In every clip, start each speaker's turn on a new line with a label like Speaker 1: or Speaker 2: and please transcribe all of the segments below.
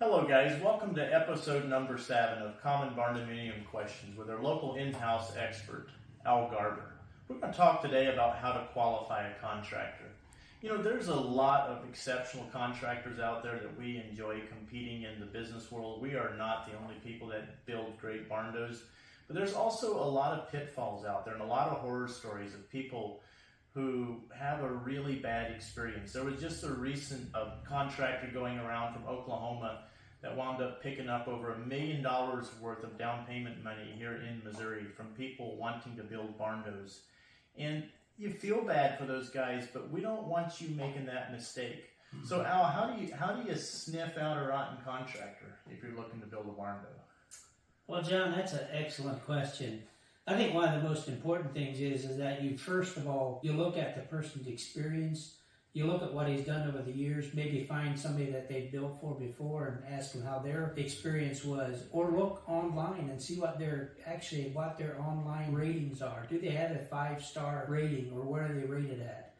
Speaker 1: Hello guys, welcome to episode number 7 of Common Barndominium Questions with our local in-house expert, Al Garber. We're going to talk today about how to qualify a contractor. You know, there's a lot of exceptional contractors out there that we enjoy competing in the business world. We are not the only people that build great barndos, but there's also a lot of pitfalls out there and a lot of horror stories of people who have a really bad experience. There was just a recent contractor going around from Oklahoma that wound up picking up over $1 million worth of down payment money here in Missouri from people wanting to build barndos. And you feel bad for those guys, but we don't want you making that mistake. So Al, how do you sniff out a rotten contractor if you're looking to build a barndo?
Speaker 2: Well, John, that's an excellent question. I think one of the most important things is that you, first of all, you look at the person's experience. You look at what he's done over the years, maybe find somebody that they've built for before and ask them how their experience was, or look online and see what their online ratings are. Do they have a 5-star rating, or where are they rated at?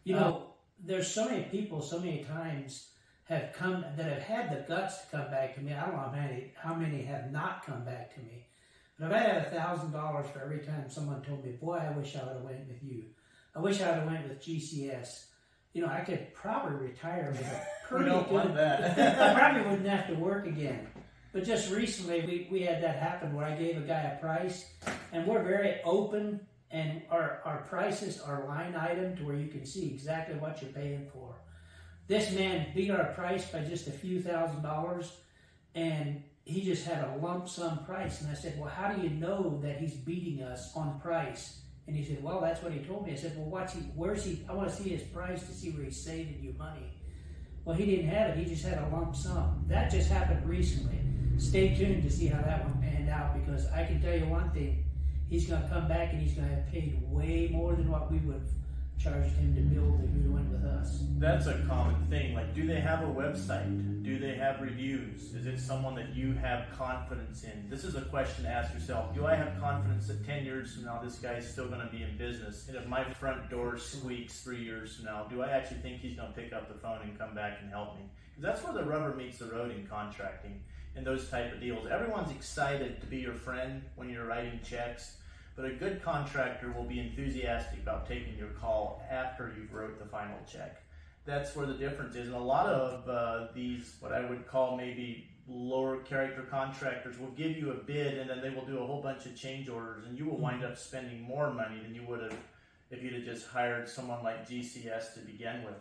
Speaker 2: You know, there's so many people, so many times have had the guts to come back to me. I don't know how many have not come back to me. But if I had $1,000 for every time someone told me, boy, I wish I would have went with you. I wish I would have went with GCS. You know, I could probably retire with a pretty good...
Speaker 1: want that.
Speaker 2: I probably wouldn't have to work again. But just recently, we had that happen where I gave a guy a price, and we're very open, and our prices are line item to where you can see exactly what you're paying for. This man beat our price by just a few $1,000s, and he just had a lump sum price. And I said, well, how do you know that he's beating us on price? And he said, well, that's what he told me. I said, well, where's he? I want to see his price to see where he's saving you money. Well, he didn't have it. He just had a lump sum. That just happened recently. Stay tuned to see how that one panned out, because I can tell you one thing. He's going to come back and he's going to have paid way more than what we would have charged him to build if he went with us.
Speaker 1: That's a common thing. Like, do they have a website? Do they have reviews? Is it someone that you have confidence in? This is a question to ask yourself. Do I have confidence that 10 years from now this guy's still going to be in business? And if my front door squeaks 3 years from now, do I actually think he's going to pick up the phone and come back and help me? Because that's where the rubber meets the road in contracting and those type of deals. Everyone's excited to be your friend when you're writing checks. But a good contractor will be enthusiastic about taking your call after you've wrote the final check. That's where the difference is. And a lot of these, what I would call maybe lower character contractors, will give you a bid and then they will do a whole bunch of change orders, and you will wind up spending more money than you would have if you'd have just hired someone like GCS to begin with.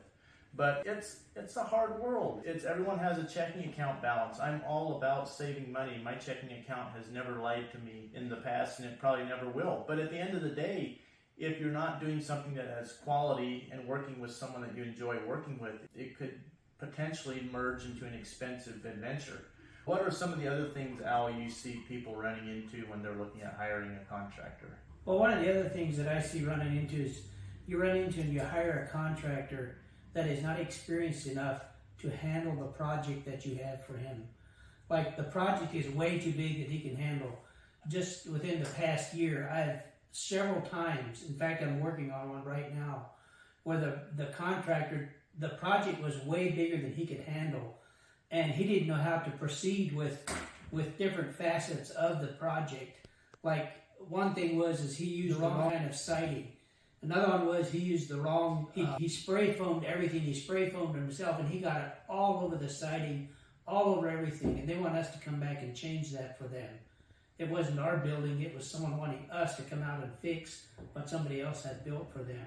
Speaker 1: But it's a hard world. Everyone has a checking account balance. I'm all about saving money. My checking account has never lied to me in the past, and it probably never will. But at the end of the day, if you're not doing something that has quality and working with someone that you enjoy working with, it could potentially merge into an expensive adventure. What are some of the other things, Al, you see people running into when they're looking at hiring a contractor?
Speaker 2: Well, one of the other things that I see running into is you run into and you hire a contractor that is not experienced enough to handle the project that you have for him. Like, the project is way too big that he can handle. Just within the past year, I've several times, in fact, I'm working on one right now, where the contractor, the project was way bigger than he could handle, and he didn't know how to proceed with different facets of the project. Like, one thing is he used the wrong kind of siding. Another one was he used the wrong, he spray foamed everything. He spray foamed himself, and he got it all over the siding, all over everything. And they want us to come back and change that for them. It wasn't our building. It was someone wanting us to come out and fix what somebody else had built for them.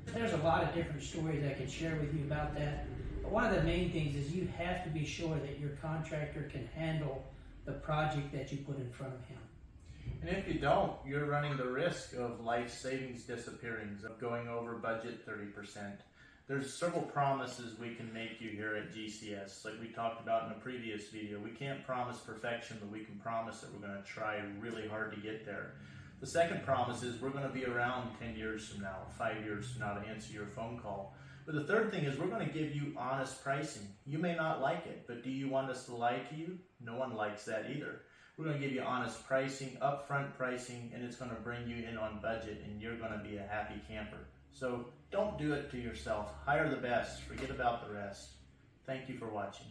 Speaker 2: There's a lot of different stories I could share with you about that. But one of the main things is you have to be sure that your contractor can handle the project that you put in front of him.
Speaker 1: And if you don't, you're running the risk of life savings disappearing, of going over budget 30%. There's several promises we can make you here at GCS. Like we talked about in a previous video, we can't promise perfection, but we can promise that we're going to try really hard to get there. The second promise is we're going to be around 10 years from now, 5 years from now, to answer your phone call. But the third thing is we're going to give you honest pricing. You may not like it, but do you want us to lie to you? No one likes that either. We're going to give you honest pricing, upfront pricing, and it's going to bring you in on budget, and you're going to be a happy camper. So don't do it to yourself. Hire the best. Forget about the rest. Thank you for watching.